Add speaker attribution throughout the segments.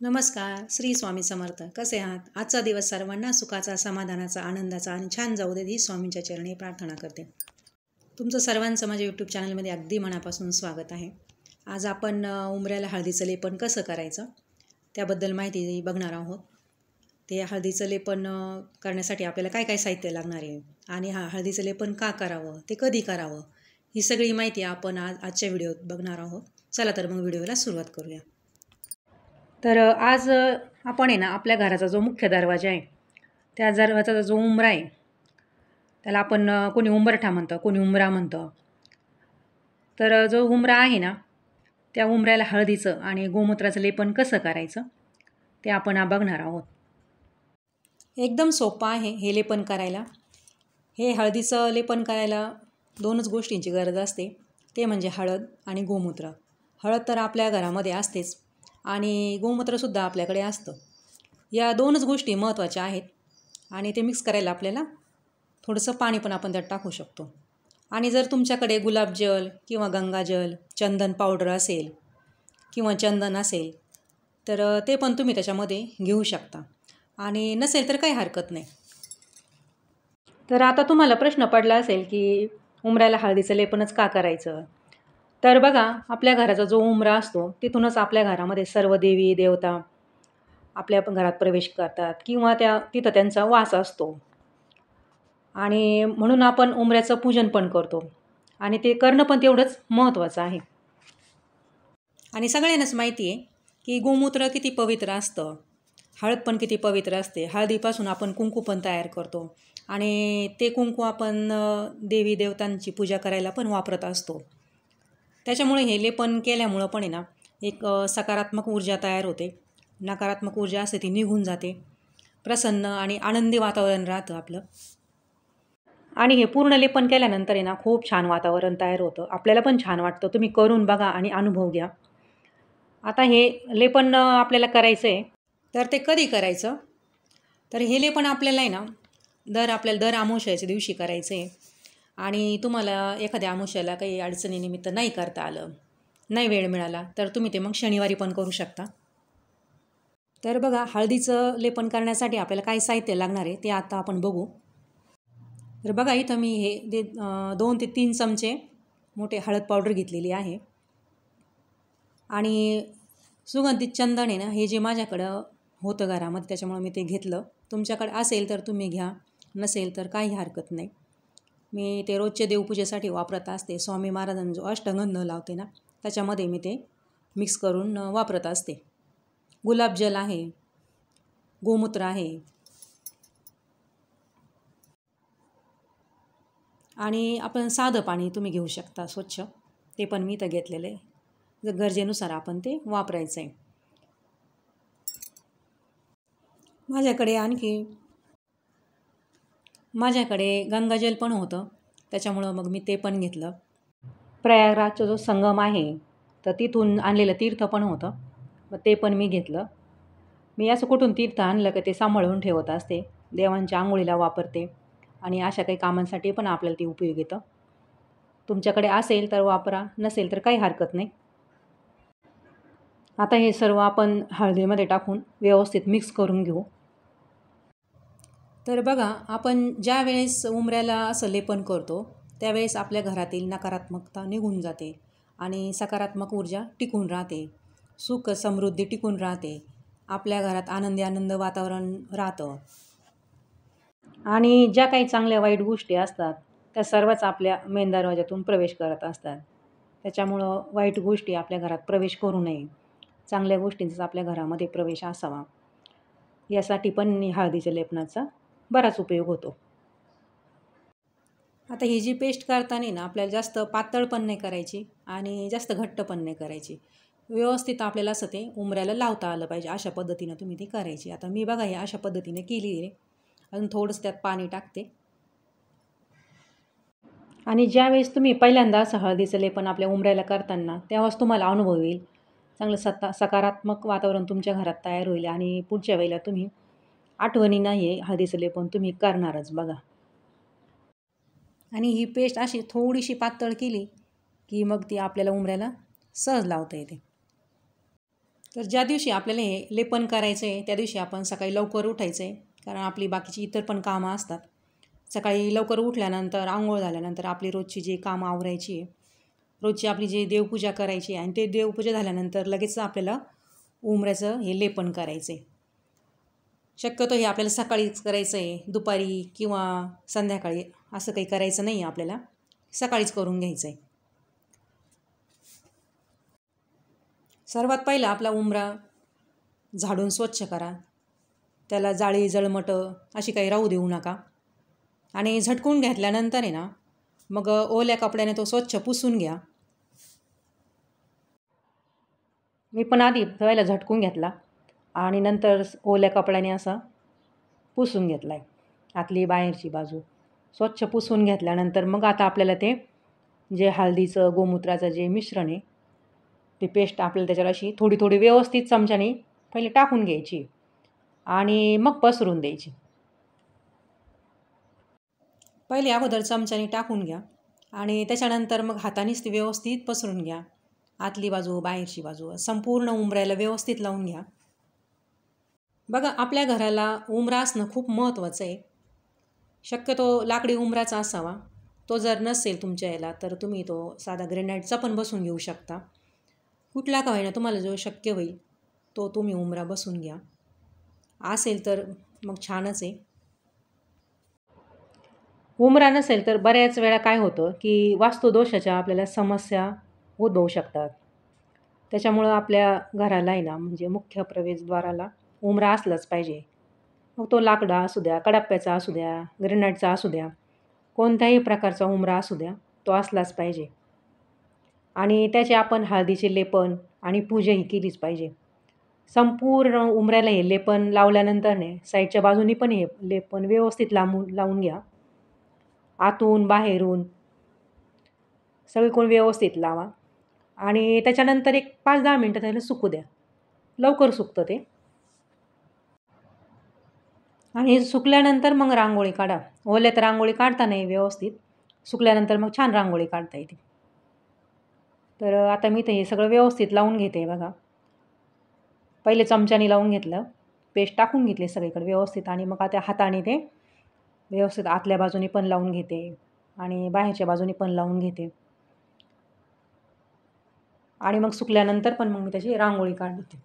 Speaker 1: नमस्कार. श्री स्वामी समर्थ. कसे आहात? आजचा दिवस सर्वांना सुखाचा, समाधानाचा, आनंदाचा आणि छान जाऊ देत ही स्वामींच्या चरणी प्रार्थना करते. तुमचं सर्वांचं माझ्या यूट्यूब चॅनलमध्ये अगदी मनापासून स्वागत आहे. आज आपण उंबऱ्याला हळदीचं लेपन कसं करायचं त्याबद्दल माहिती बघणार आहोत. ते हळदीचं लेपन करण्यासाठी आपल्याला काय काय साहित्य लागणार आहे आणि हळदीचं लेपन का करावं, ते कधी करावं, ही सगळी माहिती आपण आजच्या व्हिडिओत बघणार आहोत. चला तर मग व्हिडिओला सुरुवात करूया. तर आज आपण आहे ना, आपल्या घराचा जो मुख्य दरवाजा आहे त्या दरवाजाचा जो उंबरा आहे त्याला आपण कोणी उंबरठा म्हणतं, कोणी उंबरा म्हणतं. तर जो उंबरा आहे ना, त्या उंबऱ्याला हळदीचं आणि गोमूत्राचं लेपन कसं करायचं ते आपण बघणार आहोत. एकदम सोपं आहे हे लेपन करायला. हे हळदीचं लेपन करायला दोनच गोष्टींची गरज असते, ते म्हणजे हळद आणि गोमूत्र. हळद तर आपल्या घरामध्ये असतेच आणि गोमूत्रसुद्धा आपल्याकडे असतं. या दोनच गोष्टी महत्त्वाच्या आहेत आणि ते मिक्स करायला आपल्याला थोडंसं पाणी पण आपण त्यात टाकू शकतो. आणि जर तुमच्याकडे गुलाबजल किंवा गंगाजल, चंदन पावडर असेल किंवा चंदन असेल तर ते पण तुम्ही त्याच्यामध्ये घेऊ शकता आणि नसेल तर काही हरकत नाही. तर आता तुम्हाला प्रश्न पडला असेल की उंबऱ्याला हळदीचं लेपनच का करायचं? तर बघा, आपल्या घराचा जो उंबरा असतो तिथूनच आपल्या घरामध्ये सर्व देवी देवता आपल्या घरात प्रवेश करतात किंवा तिथं त्यांचा वास असतो आणि म्हणून आपण उंबऱ्याचं पूजन पण करतो आणि ते करणं पण तेवढंच महत्त्वाचं आहे. आणि सगळ्यांनाच माहिती आहे की गोमूत्र किती पवित्र असतं, हळद पण किती पवित्र असते. हळदीपासून आपण कुंकू पण तयार करतो आणि ते कुंकू आपण देवी देवतांची पूजा करायला पण वापरत असतो. त्याच्यामुळे हे लेपन केल्यामुळं पण आहे ना, एक सकारात्मक ऊर्जा तयार होते. नकारात्मक ऊर्जा असते ती निघून जाते. प्रसन्न आणि आनंदी वातावरण राहतं आपलं. आणि हे पूर्ण लेपन केल्यानंतर आहे ना, खूप छान वातावरण तयार होतं. आपल्याला पण छान वाटतं. तुम्ही करून बघा आणि अनुभव घ्या. आता हे लेपन आपल्याला करायचं आहे, तर ते कधी करायचं? तर हे लेपन आपल्याला आहे ना, दर अमावास्येच्या दिवशी करायचं आहे. आणि तुम्हाला एखाद्या अमावास्येला काही अडचणीनिमित्त नाही करता आलं, नाही वेळ मिळाला, तर तुम्ही ते मग शनिवारी पण करू शकता. तर बघा, हळदीचं लेपन करण्यासाठी आपल्याला काय साहित्य लागणार आहे ते आता आपण बघू. तर बघा, इथं मी हे 2 ते 3 चमचे मोठे हळद पावडर घेतलेली आहे आणि सुगंधित चंदन आहे ना, हे जे माझ्याकडं होतं घरामध्ये त्याच्यामुळं मी ते घेतलं. तुमच्याकडे असेल तर तुम्ही घ्या, नसेल तर काही हरकत नाही. मी ते रोजच्या देवपूजेसाठी वापरत असते. स्वामी महाराजांना जो अष्टगंध लावते ना, त्याच्यामध्ये मी ते मिक्स करून वापरत असते. गुलाबजल आहे, गोमूत्र आहे आणि आपण साधं पाणी तुम्ही घेऊ शकता स्वच्छ, ते पण मी इथं घेतलेलं आहे. जर गरजेनुसार आपण ते वापरायचं आहे. माझ्याकडे गंगाजल पण होतं, त्याच्यामुळं मग मी ते पण घेतलं. प्रयागराजचा जो संगम आहे तर तिथून आणलेलं तीर्थ पण होतं, मग ते पण मी घेतलं. मी असं कुठून तीर्थ आणलं की ते सांभाळून ठेवत असते. देवांच्या आंघोळीला वापरते आणि अशा काही कामांसाठी पण आपल्याला ते उपयोग येतं. तुमच्याकडे असेल तर वापरा, नसेल तर काही हरकत नाही. आता हे सर्व आपण हळदीमध्ये टाकून व्यवस्थित मिक्स करून घेऊ. तर बघा, आपण ज्या वेळेस उंबऱ्याला असं लेपन करतो त्यावेळेस आपल्या घरातील नकारात्मकता निघून जाते आणि सकारात्मक ऊर्जा टिकून राहते. सुख समृद्धी टिकून राहते. आपल्या घरात आनंद वातावरण राहतं आणि ज्या काही चांगल्या वाईट गोष्टी असतात त्या सर्वच आपल्या मेन दरवाजातून प्रवेश करत असतात. त्याच्यामुळं वाईट गोष्टी आपल्या घरात प्रवेश करू नये. चांगल्या गोष्टींचा आपल्या घरामध्ये प्रवेश असावा, यासाठी पण हळदीच्या लेपनाचा बराच उपयोग होतो. आता ही जी पेस्ट करताना ना, आपल्याला जास्त पातळ पण नाही करायची आणि जास्त घट्ट पण नाही करायची. व्यवस्थित आपल्याला असं ते उंबऱ्याला लावता आलं पाहिजे, अशा पद्धतीनं तुम्ही ती करायची. आता मी बघा हे अशा पद्धतीने केली आहे. अजून थोडंसं त्यात पाणी टाकते. आणि ज्यावेळेस तुम्ही पहिल्यांदा असं हळदीचं लेपन आपल्या उंबऱ्याला करताना तेव्हाच तुम्हाला अनुभव येईल. चांगलं सकारात्मक वातावरण तुमच्या घरात तयार होईल आणि पुढच्या वेळेला तुम्ही आठवणीनं हे हळदीचं लेपन तुम्ही करणारच बघा. आणि ही पेस्ट अशी थोडीशी पातळ केली की मग ती आपल्याला उंबऱ्याला सहज लावता येते. तर ज्या दिवशी आपल्याला हे लेपन करायचं आहे त्या दिवशी आपण सकाळी लवकर उठायचं आहे, कारण आपली बाकीची इतर पण कामं असतात. सकाळी लवकर उठल्यानंतर आंघोळ झाल्यानंतर आपली रोजची जी कामं आवरायची आहे, रोजची आपली जी देवपूजा करायची आहे आणि ते देवपूजा झाल्यानंतर लगेच आपल्याला उंबऱ्याचं हे लेपन करायचं आहे. शक्यतो हे आपल्याला सकाळीच करायचं आहे, दुपारी किंवा संध्याकाळी असं काही करायचं नाही आहे आपल्याला, सकाळीच करून घ्यायचं आहे. सर्वात पहिला आपला उंबरा झाडून स्वच्छ करा. त्याला जाळी जळमटं अशी काही राहू देऊ नका. आणि झटकून घेतल्यानंतर आहे ना, मग ओल्या कपड्याने तो स्वच्छ पुसून घ्या. मी पण आधी पहिला झटकून घेतला आणि नंतर ओल्या कपड्याने असा पुसून घेतला आहे, आतली बाहेरची बाजू स्वच्छ पुसून घेतल्यानंतर मग आता आपल्याला ते जे हळदीचं गोमूत्राचं जे मिश्रण आहे ती पेस्ट आपल्याला त्याच्यावर अशी थोडी थोडी व्यवस्थित चमच्याने पहिले टाकून घ्यायची आणि मग पसरून द्यायची. पहिले अगोदर चमच्याने टाकून घ्या आणि त्याच्यानंतर मग हातानेच ती व्यवस्थित पसरून घ्या. आतली बाजू बाहेरची बाजू संपूर्ण उंबऱ्याला व्यवस्थित लावून घ्या. बघा, आपल्या घराला उंबरा असणं खूप महत्त्वाचं आहे. शक्यतो लाकडी उंबराचा असावा. तो जर नसेल तुमच्या याला तर तुम्ही तो साधा ग्रेनाईटचा पण बसून घेऊ शकता. कुठला का होईना तुम्हाला जो शक्य होईल तो तुम्ही उंबरा बसून घ्या. असेल तर मग छानच आहे. उंबरा नसेल तर बऱ्याच वेळा काय होतं की वास्तुदोषाच्या आपल्याला समस्या उद्भवू शकतात. त्याच्यामुळं आपल्या घराला आहे ना, म्हणजे मुख्य प्रवेशद्वाराला उंबरा असलाच पाहिजे. मग तो लाकडा असू द्या, कडाप्याचा असू द्या, ग्रेनाईटचा असू द्या, कोणत्याही प्रकारचा उंबरा असू द्या, तो असलाच पाहिजे. आणि त्याचे आपण हळदीचे लेपन आणि पूजाही केलीच पाहिजे. संपूर्ण उंबऱ्याला हे लेपन लावल्यानंतरने साईडच्या बाजूनी पण हे लेपन व्यवस्थित लावून घ्या. आतून बाहेरून सगळीकडून व्यवस्थित लावा आणि त्याच्यानंतर एक 5-10 मिनटं त्याला सुकू द्या. लवकर सुकतं ते. आणि सुकल्यानंतर मग रांगोळी काढा. ओल्यात रांगोळी काढता नाही व्यवस्थित, सुकल्यानंतर मग छान रांगोळी काढता येते. तर आता मी ते हे सगळं व्यवस्थित लावून घेते बघा. पहिले चमच्याने लावून घेतलं, पेस्ट टाकून घेतली सगळीकडे व्यवस्थित आणि मग आता हाताने ते व्यवस्थित आतल्या बाजूने पण लावून घेते आणि बाहेरच्या बाजूने पण लावून घेते. आणि मग सुकल्यानंतर पण मग मी त्याची रांगोळी काढते.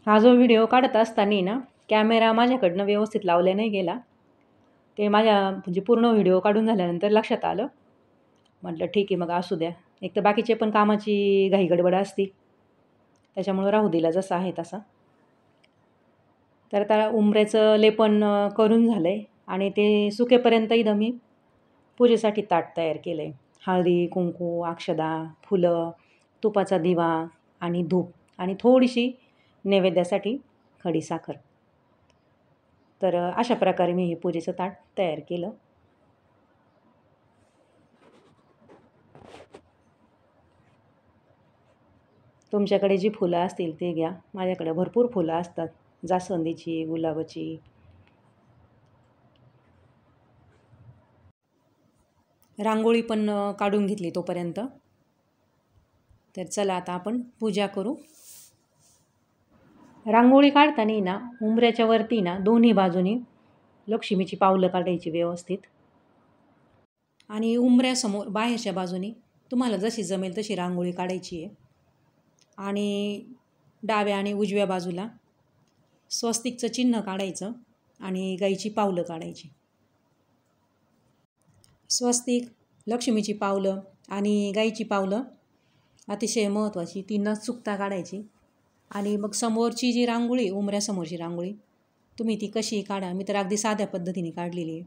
Speaker 1: हा जो व्हिडिओ काढत असताना ना, कॅमेरा माझ्याकडनं व्यवस्थित लावला नाही गेला. ते माझ्या म्हणजे पूर्ण व्हिडिओ काढून झाल्यानंतर लक्षात आलं. म्हटलं ठीक आहे मग असू द्या. एक तर बाकीचे पण कामाची घाईगडबड असते. त्याच्यामुळं राहू दिला जसा आहे तसा. तर आता उंबऱ्याचं लेपन करून झालं आहे आणि ते सुकेपर्यंत इथं मी पूजेसाठी ताट तयार केलं आहे. हळदी, कुंकू, अक्षदा, फुलं, तुपाचा दिवा आणि धूप आणि थोडीशी नैवेद्यासाठी खडीसाखर. तर अशा प्रकारे मी हे पूजेचं ताट तयार केलं. तुमच्याकडे जी फुलं असतील ते घ्या. माझ्याकडे भरपूर फुलं असतात, जास्वंदीची, गुलाबाची. रांगोळी पण काढून घेतली तोपर्यंत. तर चला आता आपण पूजा करू. रांगोळी काढताना ना उंबऱ्याच्या वरती ना दोन्ही बाजूनी लक्ष्मीची पावलं काढायची व्यवस्थित आणि उंबऱ्यासमोर बाहेरच्या बाजूनी तुम्हाला जशी जमेल तशी रांगोळी काढायची आहे. आणि डाव्या आणि उजव्या बाजूला स्वस्तिकचं चिन्ह काढायचं आणि गाईची पावलं काढायची. स्वस्तिक, लक्ष्मीची पावलं आणि गाईची पावलं अतिशय महत्त्वाची, ती न चुकता काढायची. आणि मग समोरची जी रांगोळी, उंबऱ्यासमोरची रांगोळी तुम्ही ती कशी काढा. मी तर अगदी साध्या पद्धतीने काढलेली आहे.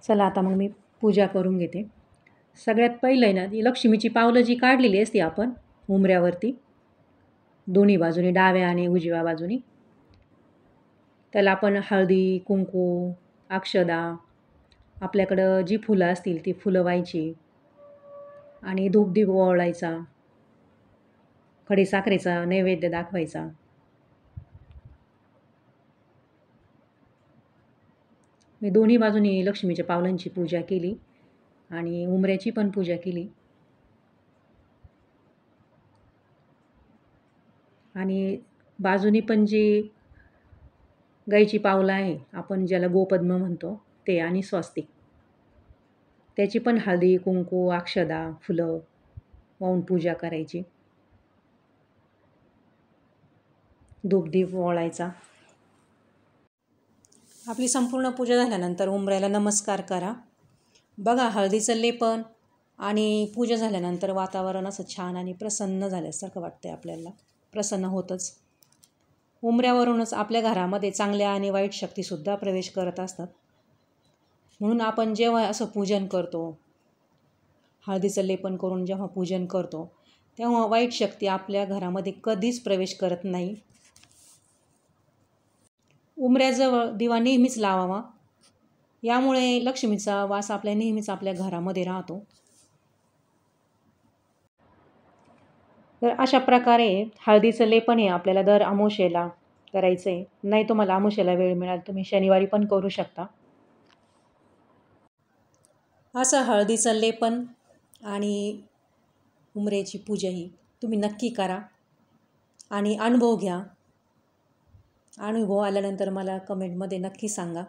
Speaker 1: चला आता मग मी पूजा करून घेते. सगळ्यात पहिलं आहे ना, ती लक्ष्मीची पावलं जी काढलेली असते आपण उंबऱ्यावरती दोन्ही बाजूनी, डाव्या आणि उजव्या बाजूनी, त्याला आपण हळदी, कुंकू, अक्षदा, आपल्याकडं जी फुलं असतील ती फुलं व्हायची आणि धूपदीप ओवाळायचा, खडीसाखरेचा नैवेद्य दाखवायचा मी दोन्ही बाजूनी लक्ष्मीच्या पावलांची पूजा केली आणि उंबऱ्याची पण पूजा केली. आणि बाजूनी पण जी गाईची पावलं आहे, आपण ज्याला गोपद्म म्हणतो ते, आणि स्वस्तिक, त्याची पण हळदी कुंकू अक्षदा फुलं वाहून पूजा करायची. धूपदीप ओवाळायचा. आपली संपूर्ण पूजा झाल्यानंतर उंबऱ्याला नमस्कार करा. बघा, हळदीचं लेपन आणि पूजा झाल्यानंतर वातावरण असं छान आणि प्रसन्न झाल्यासारखं वाटतंय आपल्याला. प्रसन्न होतंच. उंबऱ्यावरूनच आपल्या घरामध्ये चांगल्या आणि वाईट शक्तीसुद्धा प्रवेश करत असतात. म्हणून आपण जेव्हा असं पूजन करतो, हळदीचं लेपन करून जेव्हा पूजन करतो, तेव्हा वाईट शक्ती आपल्या घरामध्ये कधीच प्रवेश करत नाही. उंबऱ्याजवळ दिवा नेहमीच लावावा. यामुळे लक्ष्मीचा वास नेहमीच आपल्या घरामध्ये राहतो. तर अशा प्रकारे हळदीचं लेपन हे आपल्याला दर अमावास्येला करायचं आहे. नाही तुम्हाला अमावास्येला वेळ मिळाल, तुम्ही शनिवारी पण करू शकता. असं हळदीचं लेपन आणि उंबऱ्याची पूजा ही तुम्ही नक्की करा आणि अनुभव घ्या. अनुभव आल्यानंतर मला कमेंटमध्ये नक्की सांगा.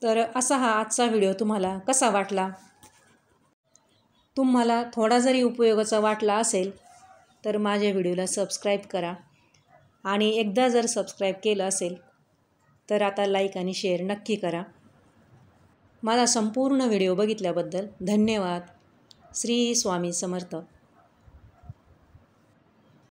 Speaker 1: तर असा हा आजचा व्हिडिओ तुम्हाला कसा वाटला? तुम्हाला थोडा जरी उपयोगाचा वाटला असेल तर माझ्या व्हिडिओला सबस्क्राईब करा. आणि एकदा जर सबस्क्राईब केलं असेल तर आता लाईक आणि शेअर नक्की करा. माझा संपूर्ण व्हिडिओ बघितल्याबद्दल धन्यवाद. श्री स्वामी समर्थ.